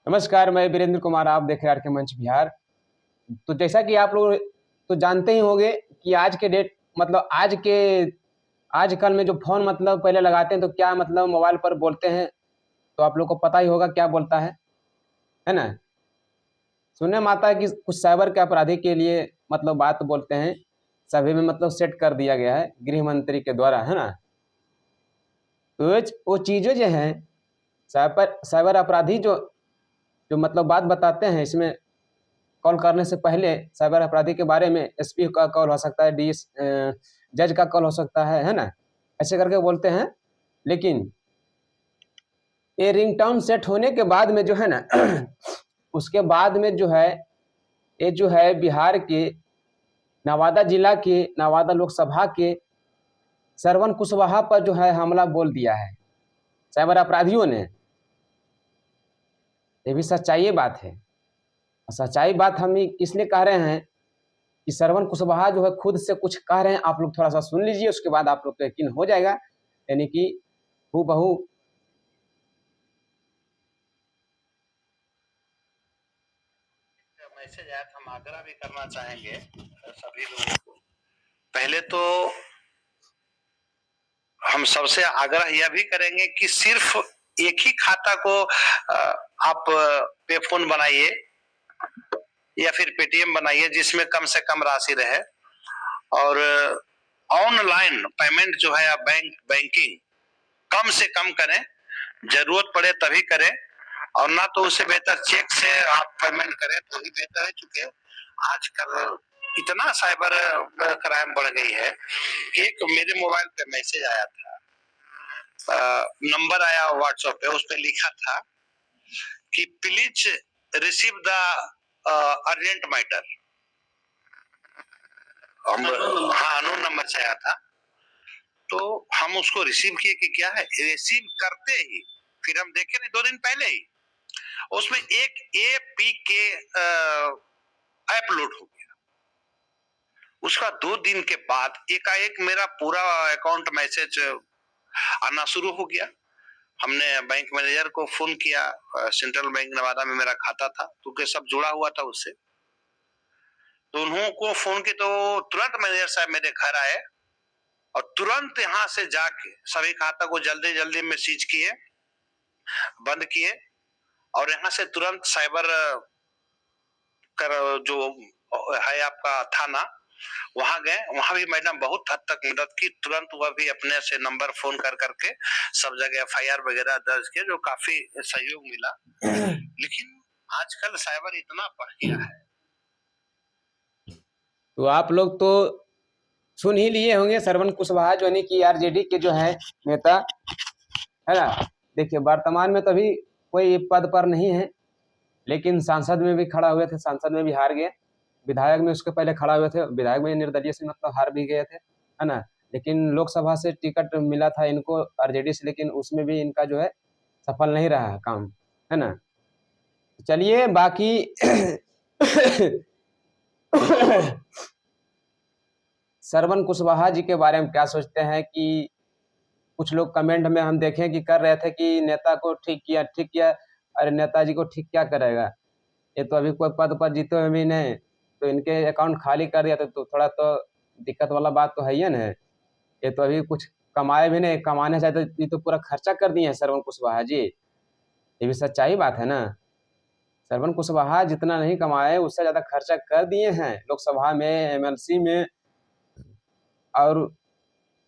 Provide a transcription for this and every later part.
नमस्कार, मैं वीरेंद्र कुमार, आप देख रहे हैं आर के मंच बिहार। तो जैसा कि आप लोग तो जानते ही होंगे कि आज के डेट मतलब आजकल में जो फ़ोन मतलब पहले लगाते हैं तो क्या मतलब मोबाइल पर बोलते हैं, तो आप लोग को पता ही होगा क्या बोलता है ना? सुनने में आता है कि कुछ साइबर के अपराधी के लिए मतलब बात बोलते हैं, सभी में मतलब सेट कर दिया गया है गृह मंत्री के द्वारा, है ना? तो वो चीज़ें जो हैं, साइबर साइबर अपराधी जो जो मतलब बात बताते हैं इसमें कॉल करने से पहले साइबर अपराधी के बारे में एसपी का कॉल हो सकता है, जज का कॉल हो सकता है ना? ऐसे करके बोलते हैं। लेकिन ये रिंगटोन सेट होने के बाद में जो है ना उसके बाद में जो है ये जो है बिहार के नवादा जिला के नवादा लोकसभा के श्रवण कुशवाहा पर जो है हमला बोल दिया है साइबर अपराधियों ने। ये भी सच्चाई बात है। सच्चाई बात हम इसलिए कह रहे हैं कि श्रवण कुशवाहा जो है खुद से कुछ कह रहे हैं, आप लोग थोड़ा सा सुन लीजिए, उसके बाद आप लोग को यकीन हो जाएगा। यानी कि हूबहू मैसेज आया था, हम आग्रह भी करना चाहेंगे सभी लोगों को। पहले तो हम सबसे आग्रह यह भी करेंगे कि सिर्फ एक ही खाता को आप पे फोन बनाइए या फिर पेटीएम बनाइए जिसमें कम से कम राशि रहे, और ऑनलाइन पेमेंट जो है आप बैंकिंग कम से कम करें, जरूरत पड़े तभी करें, और ना तो उससे बेहतर चेक से आप पेमेंट करें तो ही बेहतर है। चूंकि आजकल इतना साइबर क्राइम बढ़ गई है। एक मेरे मोबाइल पे मैसेज आया था, नंबर आया व्हाट्सएप पे, उस पे लिखा था कि please receive the urgent matter. हाँ, अननोन नंबर से आया था, तो हम उसको रिसीव किए कि क्या है। रिसीव करते ही फिर हम देखे नहीं, 2 दिन पहले ही उसमें एक APK ऐप लोड हो गया। उसका 2 दिन के बाद एकाएक मेरा पूरा अकाउंट मैसेज आना शुरू हो गया। हमने बैंक मैनेजर को फोन किया, सेंट्रल बैंक नवादा में मेरा खाता था क्योंकि सब जुड़ा हुआ था उससे, तो उन्होंने को फोन की तो तुरंत मैनेजर साहब मेरे घर आए और तुरंत यहाँ से जाके सभी खाता को जल्दी जल्दी में सीज किए, बंद किए, और यहाँ से तुरंत साइबर कर जो है आपका थाना, वहां गए। वहां भी मैडम बहुत हद तक मदद की, तुरंत वह भी अपने से नंबर फोन कर करके सब जगह FIR वगैरह दर्ज किए, जो काफी सहयोग मिला। लेकिन आजकल साइबर इतना बढ़ गया है। तो आप लोग तो सुन ही लिए होंगे, श्रवण कुशवाहा जो यानी कि आरजेडी के जो है नेता, है ना? देखिए वर्तमान में तो अभी कोई पद पर नहीं है, लेकिन सांसद में भी खड़ा हुए थे, सांसद में भी हार गए। विधायक में उसके पहले खड़ा हुए थे, विधायक में निर्दलीय से मतलब हार भी गए थे, है ना? लेकिन लोकसभा से टिकट मिला था इनको आरजेडी से, लेकिन उसमें भी इनका जो है सफल नहीं रहा काम, है ना? चलिए बाकी श्रवण कुशवाहा जी के बारे में क्या सोचते हैं कि कुछ लोग कमेंट में हम देखें कि कर रहे थे कि नेता को ठीक किया, ठीक किया। अरे नेताजी को ठीक क्या करेगा? ये तो अभी कोई पद पर जीते हुए भी नहीं, तो इनके अकाउंट खाली कर दिया तो थोड़ा तो दिक्कत वाला बात तो है ही ना। ये तो अभी कुछ कमाए भी नहीं, कमाने चाहे तो ये तो पूरा खर्चा कर दिए हैं श्रवण कुशवाहा जी। ये भी सच्चाई बात है ना। श्रवण कुशवाहा जितना नहीं कमाए उससे ज़्यादा खर्चा कर दिए हैं लोकसभा में, एमएलसी में और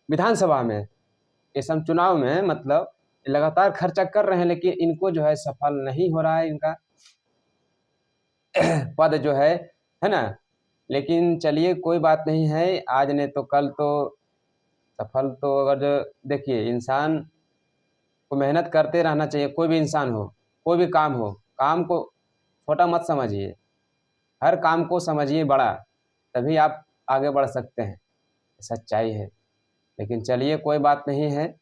विधानसभा में। ये सब चुनाव में मतलब लगातार खर्चा कर रहे हैं, लेकिन इनको जो है सफल नहीं हो रहा है इनका पद जो है ना? लेकिन चलिए कोई बात नहीं है, आज नहीं तो कल तो सफल तो अगर देखिए इंसान को मेहनत करते रहना चाहिए, कोई भी इंसान हो, कोई भी काम हो, काम को छोटा मत समझिए, हर काम को समझिए बड़ा, तभी आप आगे बढ़ सकते हैं, सच्चाई है। लेकिन चलिए कोई बात नहीं है।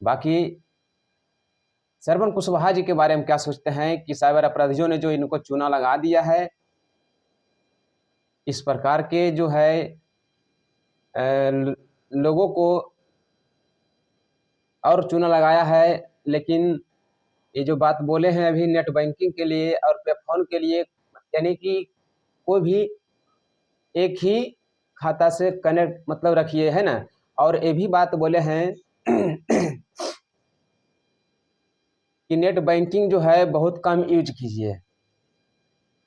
बाकी श्रवण कुशवाहा जी के बारे में क्या सोचते हैं कि साइबर अपराधियों ने जो इनको चूना लगा दिया है, इस प्रकार के जो है लोगों को और चूना लगाया है, लेकिन ये जो बात बोले हैं अभी नेट बैंकिंग के लिए और पे फ़ोन के लिए, यानी कि कोई भी एक ही खाता से कनेक्ट मतलब रखिए, है ना? और ये भी बात बोले हैं कि नेट बैंकिंग जो है बहुत कम यूज़ कीजिए।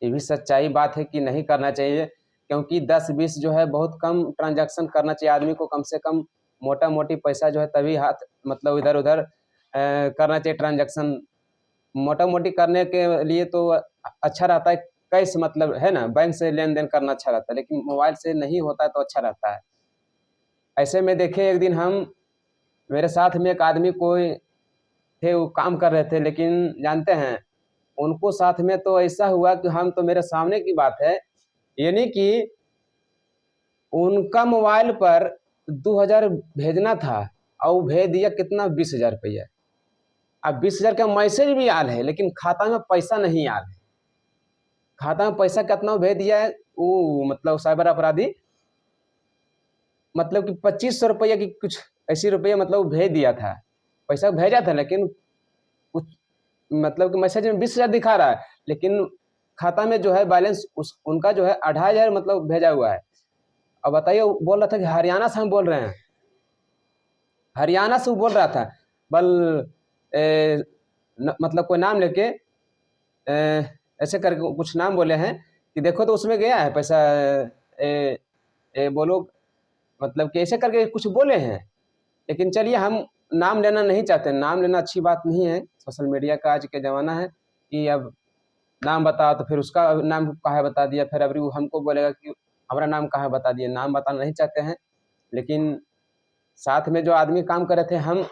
ये भी सच्चाई बात है कि नहीं करना चाहिए, क्योंकि 10-20 जो है बहुत कम ट्रांज़ैक्शन करना चाहिए आदमी को, कम से कम मोटा-मोटी पैसा जो है तभी हाथ मतलब इधर-उधर करना चाहिए ट्रांज़ैक्शन। मोटा-मोटी करने के लिए तो अच्छा रहता है कैश, मतलब है ना, बैंक से लेन-देन करना अच्छा रहता है, लेकिन मोबाइल से नहीं होता है तो अच्छा रहता है। ऐसे में देखिए एक दिन हम मेरे साथ में एक आदमी कोई थे, वो काम कर रहे थे, लेकिन जानते हैं उनको साथ में तो ऐसा हुआ कि हम तो मेरे सामने की बात है, यानी कि उनका मोबाइल पर 2000 भेजना था और वो भेज दिया कितना, 20,000 रुपया। अब 20,000 का मैसेज भी आल है, लेकिन खाता में पैसा नहीं आल है। खाता में पैसा कितना भेज दिया है वो, मतलब साइबर अपराधी, मतलब कि 2500 रुपया की कुछ ऐसी रुपया मतलब भेज दिया था। पैसा भेजा था, लेकिन कुछ मतलब कि मैसेज में 20,000 दिखा रहा है, लेकिन खाता में जो है बैलेंस उस उनका जो है 2500 मतलब भेजा हुआ है। अब बताइए, वो बोल रहा था कि हरियाणा से हम बोल रहे हैं, हरियाणा से वो बोल रहा था। बल मतलब कोई नाम लेके ऐसे करके कुछ नाम बोले हैं कि देखो तो उसमें गया है पैसा, ए, बोलो, मतलब कि ऐसे करके कुछ बोले हैं। लेकिन चलिए, हम नाम लेना नहीं चाहते, नाम लेना अच्छी बात नहीं है। सोशल मीडिया का आज के ज़माना है कि अब नाम बताओ तो फिर उसका नाम काहे बता दिया, फिर अभी वो हमको बोलेगा कि हमारा नाम काहे बता दिए। नाम बताना नहीं चाहते हैं, लेकिन साथ में जो आदमी काम कर रहे थे हम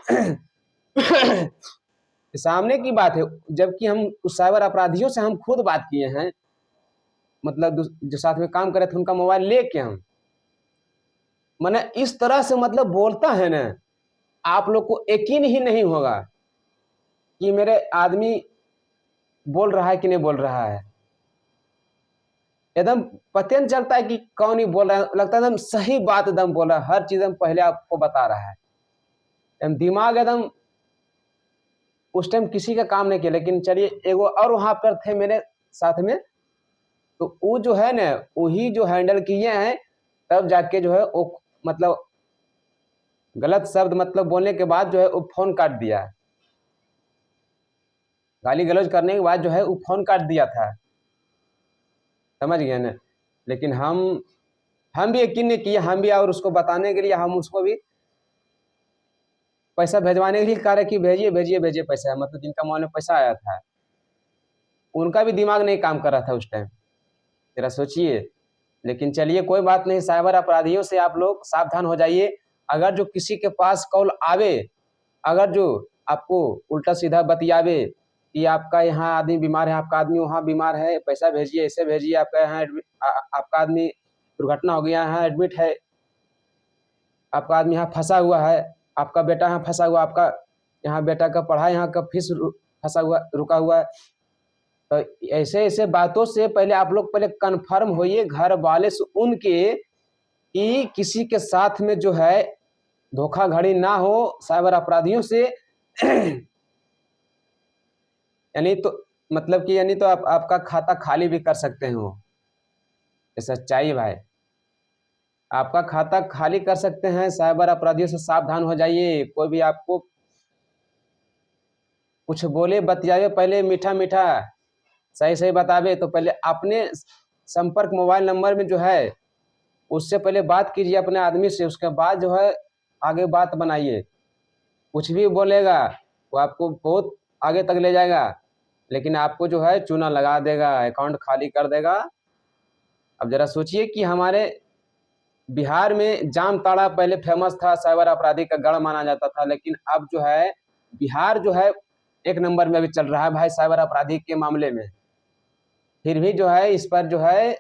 सामने की बात है, जबकि हम उस साइबर अपराधियों से हम खुद बात किए हैं, मतलब जो साथ में काम कर रहे थे उनका मोबाइल लेके हम, माने इस तरह से मतलब बोलता है ना, आप लोग को यकीन ही नहीं होगा कि मेरे आदमी बोल रहा है कि नहीं बोल रहा है। एकदम पता नहीं चलता है कि कौन ही बोल रहा है, लगता है एकदम सही बात एकदम बोल रहा है, हर चीज़ हम पहले आपको बता रहा है। एकदम दिमाग एकदम उस टाइम किसी का काम नहीं किया, लेकिन चलिए एगो और वहाँ पर थे मेरे साथ में, तो वो जो है ना, वही जो हैंडल किए हैं, तब जाके जो है वो मतलब गलत शब्द मतलब बोलने के बाद जो है वो फ़ोन काट दिया। गाली-गलौज करने के बाद जो है वो फ़ोन काट दिया था। समझ गए ना? लेकिन हम भी यकीन नहीं किए, हम भी और उसको बताने के लिए हम उसको भी पैसा भेजवाने के लिए कह रहे कि भेजिए, भेजिए, भेजिए पैसा, मतलब जिनका मोबाइल में पैसा आया था, उनका भी दिमाग नहीं काम कर रहा था उस टाइम। ज़रा सोचिए। लेकिन चलिए कोई बात नहीं, साइबर अपराधियों से आप लोग सावधान हो जाइए। अगर जो किसी के पास कॉल आवे, अगर जो आपको उल्टा-सीधा बतियावे कि आपका यहाँ आदमी बीमार है, आपका आदमी वहाँ बीमार है, पैसा भेजिए, ऐसे भेजिए, आपका यहाँ आपका आदमी दुर्घटना हो गया, यहाँ एडमिट है, आपका आदमी यहाँ फँसा हुआ है, आपका बेटा यहाँ फँसा हुआ, आपका यहाँ बेटा का पढ़ाई यहाँ का फीस फँसा हुआ, रुका हुआ है। तो ऐसे-ऐसे बातों से पहले आप लोग पहले कन्फर्म होइए घर वाले से उनके, कि किसी के साथ में जो है धोखाधड़ी ना हो साइबर अपराधियों से। यानी तो मतलब कि यानी तो आप आपका खाता खाली भी कर सकते हैं वो। ये सच्चाई है भाई। आपका खाता खाली कर सकते हैं, साइबर अपराधियों से सावधान हो जाइए। कोई भी आपको कुछ बोले बतियावे, पहले मीठा-मीठा सही-सही बतावे तो पहले अपने संपर्क मोबाइल नंबर में जो है, उससे पहले बात कीजिए अपने आदमी से, उसके बाद जो है आगे बात बनाइए। कुछ भी बोलेगा, वो आपको बहुत आगे तक ले जाएगा, लेकिन आपको जो है चूना लगा देगा, अकाउंट खाली कर देगा। अब ज़रा सोचिए कि हमारे बिहार में जामताड़ा पहले फ़ेमस था, साइबर अपराधी का गढ़ माना जाता था, लेकिन अब जो है बिहार जो है 1 नंबर में अभी चल रहा है भाई साइबर अपराधी के मामले में। फिर भी जो है इस पर जो है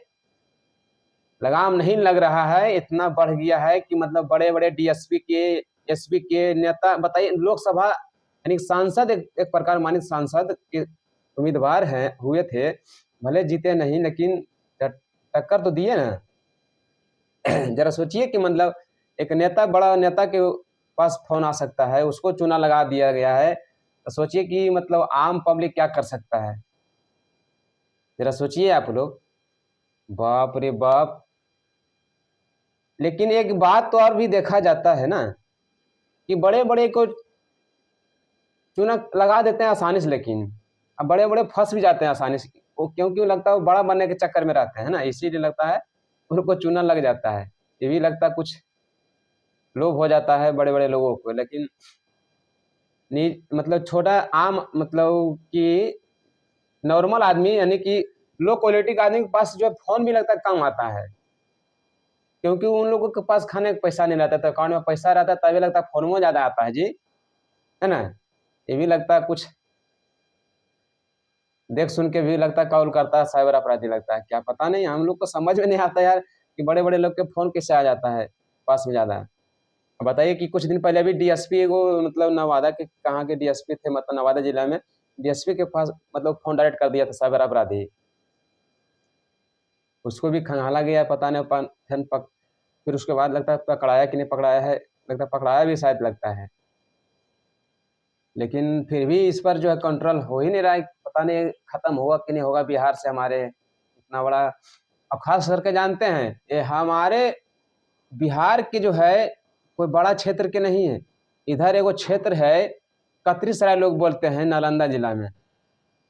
लगाम नहीं लग रहा है, इतना बढ़ गया है कि मतलब बड़े-बड़े डीएसपी के, एसपी के नेता, बताइए लोकसभा यानी सांसद, एक एक प्रकार मानित सांसद के उम्मीदवार हैं, हुए थे, भले जीते नहीं लेकिन टक्कर तो दिए ना। ज़रा सोचिए कि मतलब एक नेता, बड़ा नेता के पास फ़ोन आ सकता है, उसको चूना लगा दिया गया है, तो सोचिए कि मतलब आम पब्लिक क्या कर सकता है, जरा सोचिए आप लोग। बाप रे बाप। लेकिन एक बात तो और भी देखा जाता है ना कि बड़े बड़े को चूना लगा देते हैं आसानी से, लेकिन अब बड़े बड़े फंस भी जाते हैं आसानी से। वो क्योंकि लगता है वो बड़ा बनने के चक्कर में रहते हैं ना, इसीलिए लगता है उनको चूना लग जाता है। ये भी लगता है कुछ लोभ हो जाता है बड़े बड़े लोगों को। लेकिन मतलब छोटा आम मतलब कि नॉर्मल आदमी यानी कि लो क्वालिटी का आदमी के पास जो है फोन भी लगता है कम आता है, क्योंकि उन लोगों के पास खाने का पैसा नहीं रहता, तो अकाउंट में पैसा रहता है तभी लगता है फोन में ज्यादा आता है जी, है ना। ये भी लगता है कुछ देख सुन के भी लगता है कॉल करता है साइबर अपराधी लगता है, क्या पता नहीं, हम लोग को समझ में नहीं आता यार कि बड़े बड़े लोग के फोन कैसे आ जाता है पास में ज्यादा। अब बताइए कि कुछ दिन पहले भी डीएसपी वो मतलब नवादा के कहाँ के डीएसपी थे, मतलब नवादा जिला में डीएसपी के पास मतलब फोन डायरेक्ट कर दिया था साइबर अपराधी, उसको भी खंगाला गया पता नहीं फिर उसके बाद लगता है पकड़ाया कि नहीं पकड़ाया है, लगता है पकड़ाया भी शायद लगता है। लेकिन फिर भी इस पर जो है कंट्रोल हो ही नहीं रहा है, पता नहीं खत्म होगा कि नहीं होगा बिहार से हमारे इतना बड़ा। अब खास करके जानते हैं ये हमारे बिहार के जो है कोई बड़ा क्षेत्र के नहीं है, इधर एगो क्षेत्र है कतरी लोग बोलते हैं नालंदा जिला में,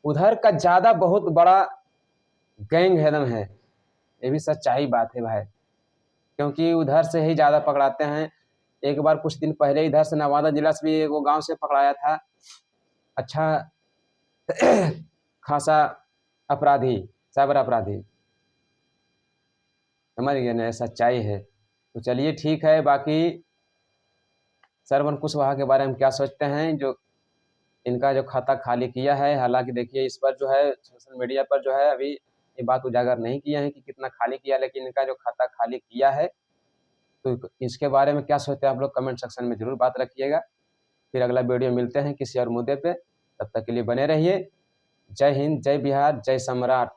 उधर का ज्यादा बहुत बड़ा गैंग एकदम है। ये भी सच्चाई बात है भाई, क्योंकि उधर से ही ज्यादा पकड़ाते हैं। एक बार कुछ दिन पहले इधर से नवादा जिला से भी एगो गांव से पकड़ाया था, अच्छा खासा अपराधी, साइबर अपराधी, समझ गए ना, सच्चाई है। तो चलिए ठीक है, बाकी श्रवण कुशवाहा के बारे में क्या सोचते हैं, जो इनका जो खाता खाली किया है। हालांकि देखिए इस पर जो है सोशल मीडिया पर जो है अभी ये बात उजागर नहीं किया है कि कितना खाली किया, लेकिन इनका जो खाता खाली किया है तो इसके बारे में क्या सोचते हैं आप लोग कमेंट सेक्शन में जरूर बात रखिएगा। फिर अगला वीडियो मिलते हैं किसी और मुद्दे पे, तब तक के लिए बने रहिए। जय हिंद, जय बिहार, जय सम्राट।